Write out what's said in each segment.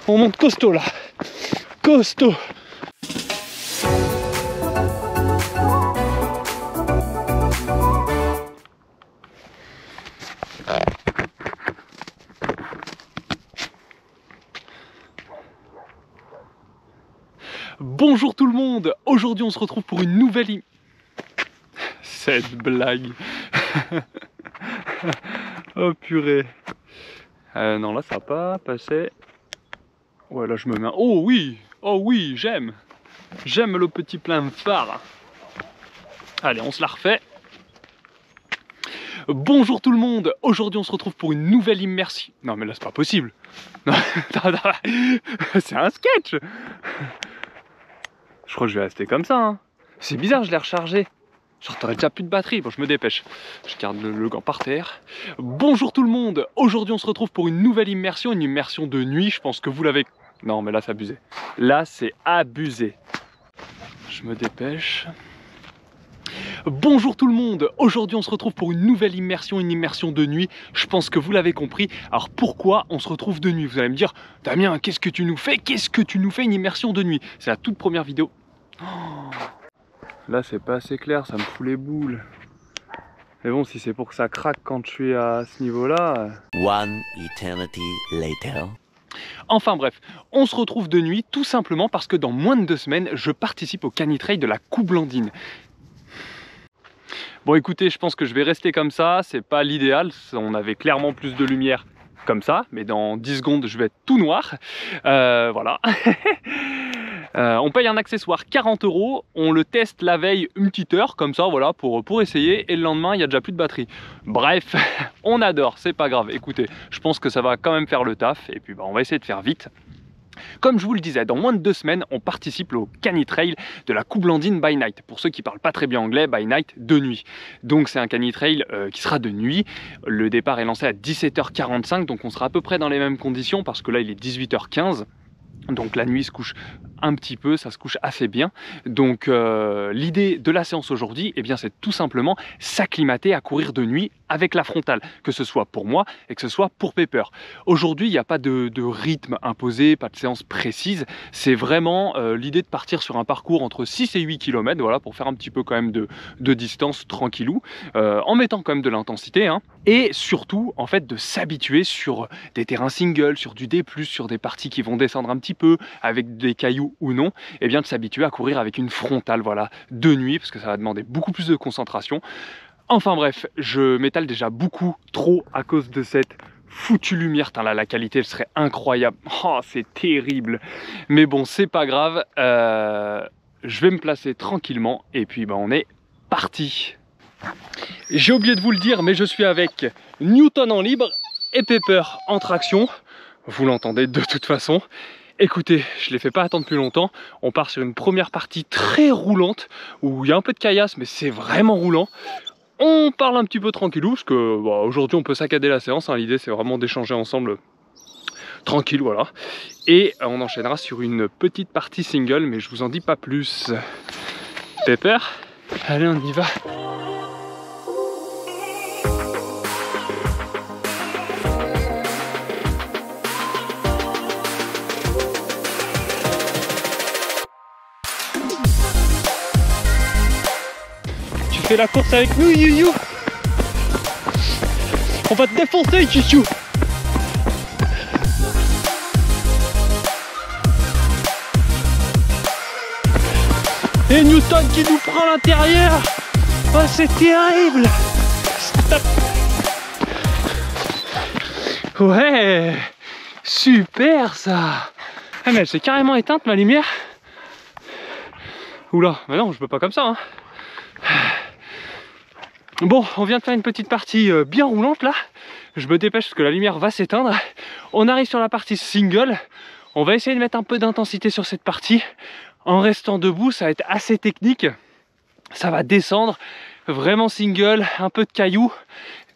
On monte costaud là. Costaud. Bonjour tout le monde. Aujourd'hui on se retrouve pour une nouvelle Cette blague. Oh purée. Non là ça va pas passer. Ouais là je me mets... Oh oui, j'aime. J'aime le petit plein phare. Allez, on se la refait. Bonjour tout le monde. Aujourd'hui on se retrouve pour une nouvelle immersion. Non mais là c'est pas possible. C'est un sketch. Je crois que je vais rester comme ça. Hein. C'est bizarre, je l'ai rechargé. Genre t'aurais déjà plus de batterie. Bon je me dépêche. Je garde le gant par terre. Bonjour tout le monde. Aujourd'hui on se retrouve pour une nouvelle immersion. Une immersion de nuit. Je pense que vous l'avez... Non mais là c'est abusé. Là c'est abusé. Je me dépêche. Bonjour tout le monde. Aujourd'hui on se retrouve pour une nouvelle immersion. Une immersion de nuit. Je pense que vous l'avez compris. Alors pourquoi on se retrouve de nuit? Vous allez me dire, Damien, qu'est-ce que tu nous fais? Qu'est-ce que tu nous fais une immersion de nuit? C'est la toute première vidéo. Oh. Là c'est pas assez clair, ça me fout les boules. Mais bon, si c'est pour que ça craque quand je suis à ce niveau-là... One eternity later. Enfin bref, on se retrouve de nuit tout simplement parce que dans moins de 2 semaines, je participe au canitrail de la Coublandine. Bon écoutez, je pense que je vais rester comme ça, c'est pas l'idéal, on avait clairement plus de lumière comme ça, mais dans 10 secondes je vais être tout noir. Voilà. On paye un accessoire 40 €, on le teste la veille une petite heure, comme ça, voilà, pour essayer, et le lendemain, il n'y a déjà plus de batterie. Bref, on adore, c'est pas grave. Écoutez, je pense que ça va quand même faire le taf, et puis bah, on va essayer de faire vite. Comme je vous le disais, dans moins de 2 semaines, on participe au canitrail de la Coublandine by night. Pour ceux qui parlent pas très bien anglais, by night, de nuit. Donc c'est un canitrail qui sera de nuit. Le départ est lancé à 17h45, donc on sera à peu près dans les mêmes conditions, parce que là, il est 18h15. Donc la nuit se couche un petit peu, ça se couche assez bien. Donc l'idée de la séance aujourd'hui, eh bien, c'est tout simplement s'acclimater à courir de nuit avec la frontale, que ce soit pour moi et que ce soit pour Pepper. Aujourd'hui, il n'y a pas de rythme imposé, pas de séance précise. C'est vraiment l'idée de partir sur un parcours entre 6 et 8 km, voilà, pour faire un petit peu quand même de distance tranquillou, en mettant quand même de l'intensité, hein, et surtout en fait de s'habituer sur des terrains single, sur du D+, sur des parties qui vont descendre un petit peu, avec des cailloux ou non, et bien de s'habituer à courir avec une frontale, voilà, de nuit, parce que ça va demander beaucoup plus de concentration. Enfin bref, je m'étale déjà beaucoup trop à cause de cette foutue lumière. Tain, là, la qualité elle serait incroyable. Oh, c'est terrible. Mais bon, c'est pas grave. Je vais me placer tranquillement et puis bah, on est parti. J'ai oublié de vous le dire, mais je suis avec Newton en libre et Pepper en traction. Vous l'entendez de toute façon. Écoutez, je ne les fais pas attendre plus longtemps. On part sur une première partie très roulante où il y a un peu de caillasse, mais c'est vraiment roulant. On parle un petit peu tranquillou parce que bah, aujourd'hui on peut saccader la séance. Hein. L'idée c'est vraiment d'échanger ensemble tranquille, voilà. Et on enchaînera sur une petite partie single, mais je vous en dis pas plus. Pepper, allez on y va. Fais la course avec nous, You. On va te défoncer, You. Et Newton qui nous prend l'intérieur. Oh, c'est terrible. Stop. Ouais, super ça. Ah mais elle s'est carrément éteinte ma lumière. Oula, mais non, je peux pas comme ça. Hein. Bon, on vient de faire une petite partie bien roulante là. Je me dépêche parce que la lumière va s'éteindre. On arrive sur la partie single. On va essayer de mettre un peu d'intensité sur cette partie. En restant debout, ça va être assez technique. Ça va descendre, vraiment single, un peu de cailloux,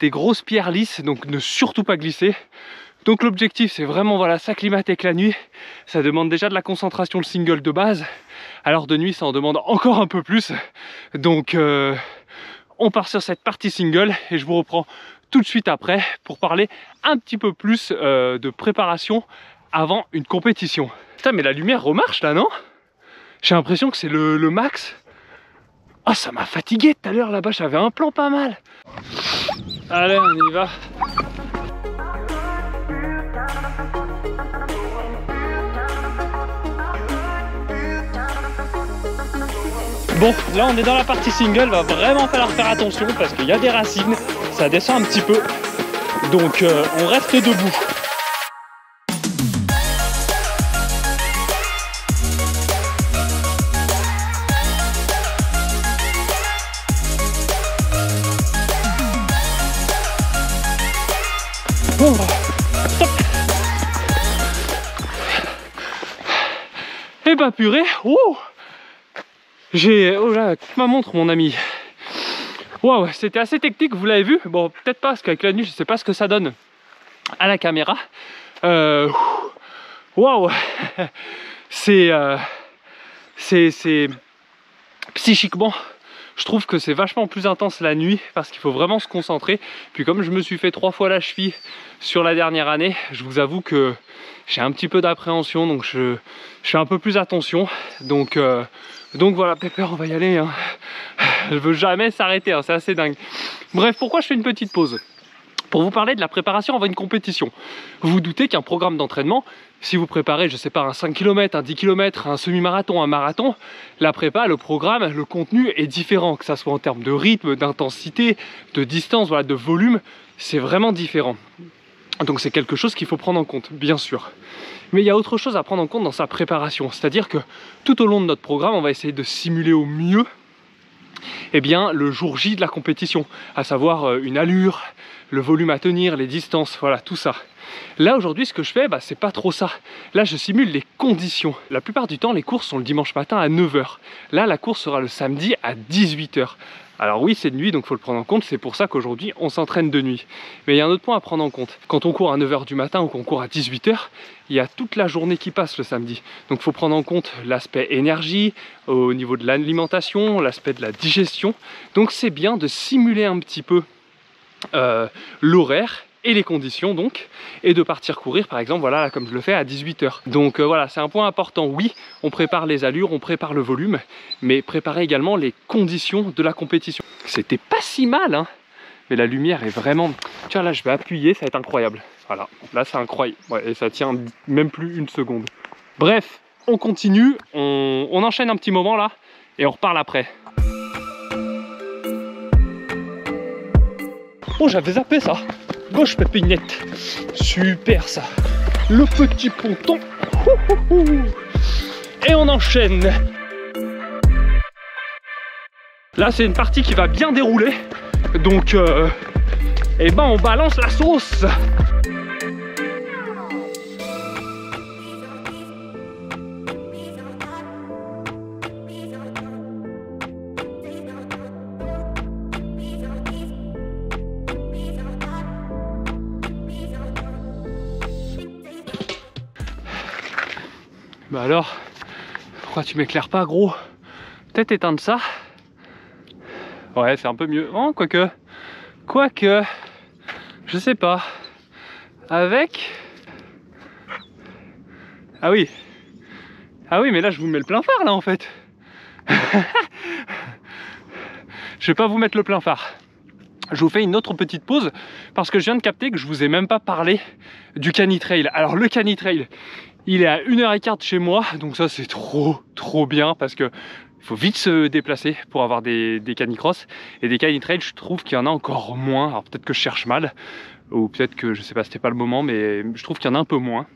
des grosses pierres lisses, donc ne surtout pas glisser. Donc l'objectif c'est vraiment voilà, s'acclimater avec la nuit. Ça demande déjà de la concentration le single de base. Alors de nuit ça en demande encore un peu plus. Donc on part sur cette partie single et je vous reprends tout de suite après pour parler un petit peu plus de préparation avant une compétition. Putain, mais la lumière remarche là, non? J'ai l'impression que c'est le max. Ah, ça m'a fatigué tout à l'heure là-bas, j'avais un plan pas mal. Allez, on y va. Bon, là on est dans la partie single, va vraiment falloir faire attention parce qu'il y a des racines, ça descend un petit peu. Donc on reste debout. Bon, stop. Et bah purée, oh, oh là, ma montre mon ami. Waouh, c'était assez technique, vous l'avez vu. Bon, peut-être pas, parce qu'avec la nuit, je sais pas ce que ça donne à la caméra. Waouh, c'est psychiquement, je trouve que c'est vachement plus intense la nuit parce qu'il faut vraiment se concentrer. Puis comme je me suis fait 3 fois la cheville sur la dernière année, je vous avoue que j'ai un petit peu d'appréhension, donc je fais un peu plus attention. Donc voilà, Pepper, on va y aller, hein. Elle veut jamais s'arrêter, hein, c'est assez dingue. Bref, pourquoi je fais une petite pause? Pour vous parler de la préparation avant une compétition. Vous vous doutez qu'un programme d'entraînement, si vous préparez, je sais pas, un 5 km, un 10 km, un semi-marathon, un marathon, la prépa, le programme, le contenu est différent, que ça soit en termes de rythme, d'intensité, de distance, voilà, de volume, c'est vraiment différent. Donc c'est quelque chose qu'il faut prendre en compte, bien sûr. Mais il y a autre chose à prendre en compte dans sa préparation, c'est-à-dire que tout au long de notre programme, on va essayer de simuler au mieux le jour J de la compétition, à savoir une allure, le volume à tenir, les distances, voilà, tout ça. Là aujourd'hui ce que je fais, c'est pas trop ça. Là je simule les conditions. La plupart du temps les courses sont le dimanche matin à 9 h. Là la course sera le samedi à 18 h. Alors oui, c'est de nuit, donc il faut le prendre en compte, c'est pour ça qu'aujourd'hui on s'entraîne de nuit. Mais il y a un autre point à prendre en compte. Quand on court à 9 h du matin ou qu'on court à 18 h, il y a toute la journée qui passe le samedi. Donc il faut prendre en compte l'aspect énergie, au niveau de l'alimentation, l'aspect de la digestion. Donc c'est bien de simuler un petit peu l'horaire et les conditions donc, et de partir courir par exemple, voilà, comme je le fais à 18 h. Donc voilà, c'est un point important. Oui, on prépare les allures, on prépare le volume, mais préparer également les conditions de la compétition. C'était pas si mal, hein, mais la lumière est vraiment... Tu vois, là je vais appuyer, ça va être incroyable. Voilà, là c'est incroyable, ouais, et ça tient même plus une seconde. Bref, on continue, on enchaîne un petit moment là, et on reparle après. Oh, j'avais zappé ça. Gauche pépinette. Super ça. Le petit ponton. Et on enchaîne. Là c'est une partie qui va bien dérouler. Donc on balance la sauce. Bah alors, pourquoi tu m'éclaires pas, gros? Peut-être éteindre ça. Ouais, c'est un peu mieux. Oh, quoique, je sais pas. Avec... Ah oui, mais là je vous mets le plein phare là en fait. Je vais pas vous mettre le plein phare. Je vous fais une autre petite pause parce que je viens de capter que je vous ai même pas parlé du Canitrail. Alors le Canitrail, il est à 1h15 de chez moi, donc ça c'est trop bien parce que il faut vite se déplacer pour avoir des canicross et des canitrails. Je trouve qu'il y en a encore moins. Alors peut-être que je cherche mal ou peut-être que je sais pas, c'était pas le moment, mais je trouve qu'il y en a un peu moins.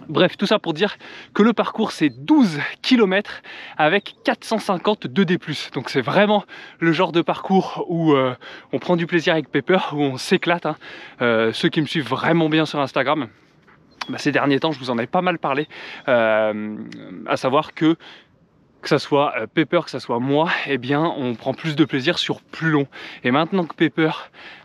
Bref, tout ça pour dire que le parcours c'est 12 km avec 450 de D+. Donc c'est vraiment le genre de parcours où on prend du plaisir avec Pepper, où on s'éclate, hein. Ceux qui me suivent vraiment bien sur Instagram, ces derniers temps je vous en ai pas mal parlé, à savoir que ça soit Pepper, que ça soit moi, eh bien on prend plus de plaisir sur plus long. Et maintenant que Pepper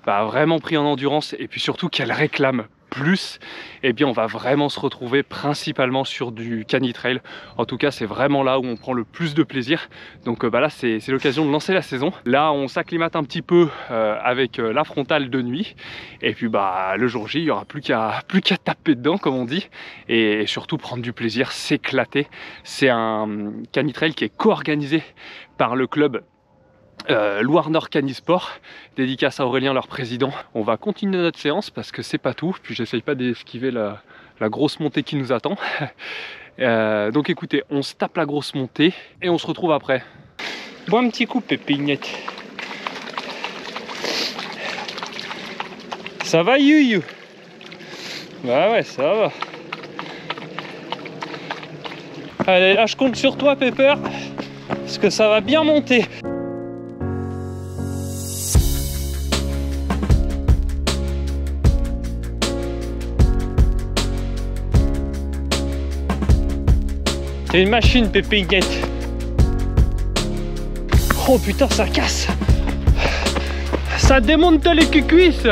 a vraiment pris en endurance et puis surtout qu'elle réclame plus, eh bien on va vraiment se retrouver principalement sur du canitrail. En tout cas c'est vraiment là où on prend le plus de plaisir. Donc bah là c'est l'occasion de lancer la saison. Là on s'acclimate un petit peu avec la frontale de nuit, et puis bah le jour J il n'y aura plus qu'à taper dedans comme on dit, et surtout prendre du plaisir, s'éclater. C'est un canitrail qui est co-organisé par le club Loire-Nord Canisport, dédicace à Aurélien, leur président. On va continuer notre séance parce que c'est pas tout, puis j'essaye pas d'esquiver la grosse montée qui nous attend. Donc écoutez, on se tape la grosse montée et on se retrouve après. Bois un petit coup, Pépinette. Ça va, Yuyu? Bah ouais, ça va. Allez, là je compte sur toi, Pepper, parce que ça va bien monter. T'es une machine, Pépinette. Oh putain, ça casse. Ça démonte les cuisses.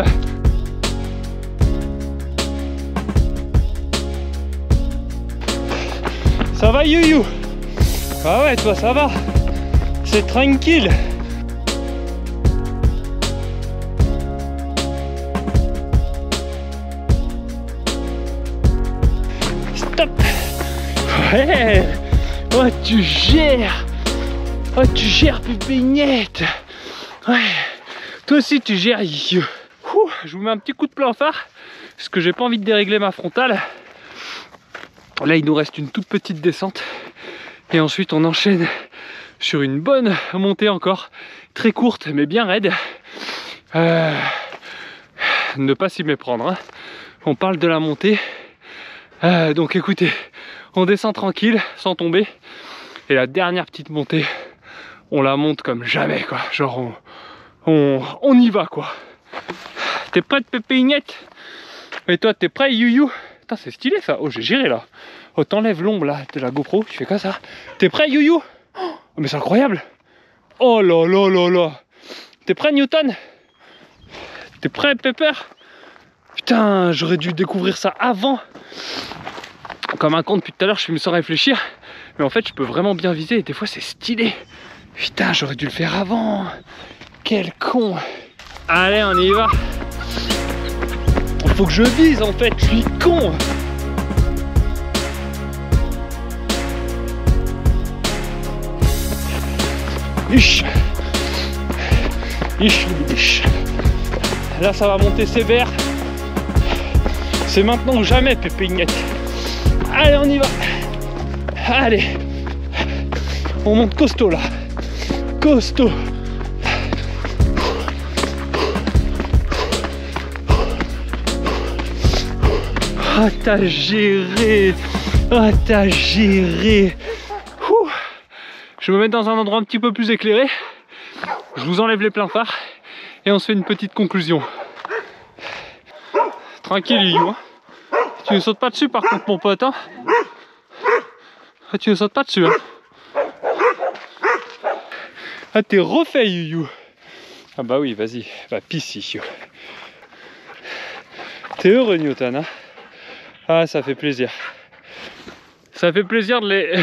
Ça va, Yuyu? Ah ouais, toi ça va. C'est tranquille. Stop. Ouais. Oh tu gères. Oh tu gères, Pépinette. Ouais. Toi aussi tu gères, Yuyu. Je vous mets un petit coup de plein phare parce que j'ai pas envie de dérégler ma frontale. Là il nous reste une toute petite descente et ensuite on enchaîne sur une bonne montée encore, très courte mais bien raide. Ne pas s'y méprendre, hein. On parle de la montée, donc écoutez, on descend tranquille sans tomber, et la dernière petite montée on la monte comme jamais quoi, genre on y va quoi. T'es prête, Pépinette? Et toi t'es prêt, Yuyu? Putain, c'est stylé ça. Oh, j'ai géré là. Oh, t'enlèves l'ombre là de la GoPro, tu fais quoi ça? T'es prêt, Yuyu? Oh, mais c'est incroyable. Oh là là là là. T'es prêt, Newton? T'es prêt, Pepper? Putain, j'aurais dû découvrir ça avant. Comme un con depuis tout à l'heure, je me sens réfléchir. Mais en fait, je peux vraiment bien viser et des fois, c'est stylé. Putain, j'aurais dû le faire avant. Quel con. Allez, on y va. Faut que je vise en fait, je suis con. Ish. Ish, ish. Là ça va monter sévère. C'est maintenant ou jamais, Pépinette. Allez, on y va. Allez. On monte costaud là. Costaud. Ah, t'as géré. Ah, t'as géré. Ouh. Je vais me mettre dans un endroit un petit peu plus éclairé. Je vous enlève les pleins phares et on se fait une petite conclusion. Tranquille, Yuyu, hein. Tu ne sautes pas dessus par contre, mon pote, hein. Ah, tu ne sautes pas dessus, hein. Ah, t'es refait, Yuyu. Ah bah oui, vas-y, va pisser, Yuyu. T'es heureux, Newton, hein. Ah, ça fait plaisir. Ça fait plaisir de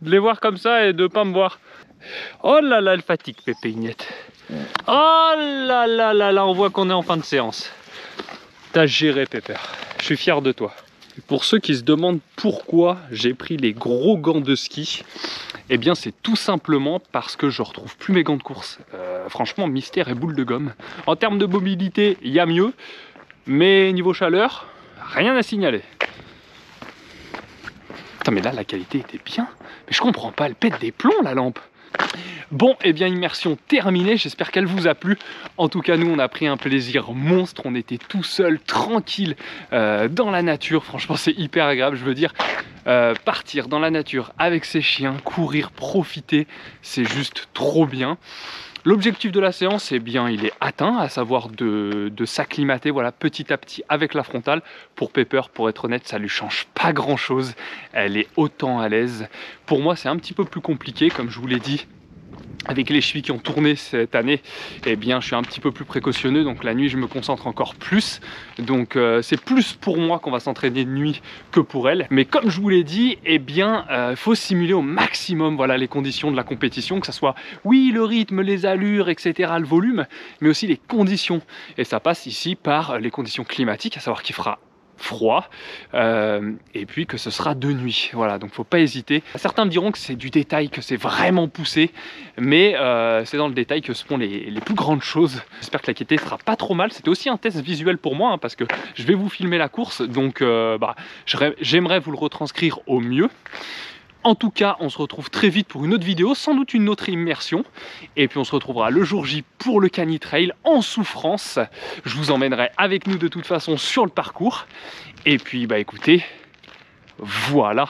les voir comme ça et de pas me voir. Oh là là, elle fatigue, Pépinette. Oh là là là là, on voit qu'on est en fin de séance. T'as géré, Pépé. Je suis fier de toi. Et pour ceux qui se demandent pourquoi j'ai pris les gros gants de ski, eh bien c'est tout simplement parce que je retrouve plus mes gants de course. Franchement, mystère et boule de gomme. En termes de mobilité, il y a mieux. Mais niveau chaleur, rien à signaler. Putain, mais là, la qualité était bien. Mais je comprends pas, elle pète des plombs, la lampe. Bon, et bien immersion terminée, j'espère qu'elle vous a plu. En tout cas, nous, on a pris un plaisir monstre. On était tout seul, tranquille, dans la nature. Franchement, c'est hyper agréable. Je veux dire, partir dans la nature avec ses chiens, courir, profiter, c'est juste trop bien. L'objectif de la séance, eh bien, il est atteint, à savoir de s'acclimater, voilà, petit à petit avec la frontale. Pour Pepper, pour être honnête, ça lui change pas grand-chose. Elle est autant à l'aise. Pour moi, c'est un petit peu plus compliqué, comme je vous l'ai dit. avec les chevilles qui ont tourné cette année, eh bien je suis un petit peu plus précautionneux, donc la nuit je me concentre encore plus, donc c'est plus pour moi qu'on va s'entraîner de nuit que pour elle. Mais comme je vous l'ai dit, eh bien il faut simuler au maximum, voilà, les conditions de la compétition, que ce soit oui le rythme, les allures, etc., le volume, mais aussi les conditions, et ça passe ici par les conditions climatiques, à savoir qu'il fera froid, et puis que ce sera de nuit, voilà, donc faut pas hésiter. Certains me diront que c'est du détail, que c'est vraiment poussé, mais c'est dans le détail que se font les plus grandes choses. J'espère que la qualité sera pas trop mal. C'était aussi un test visuel pour moi, hein, parce que je vais vous filmer la course, donc j'aimerais vous le retranscrire au mieux. En tout cas, on se retrouve très vite pour une autre vidéo, sans doute une autre immersion. Et puis on se retrouvera le jour J pour le Canitrail en souffrance. Je vous emmènerai avec nous de toute façon sur le parcours. Et puis bah écoutez, voilà.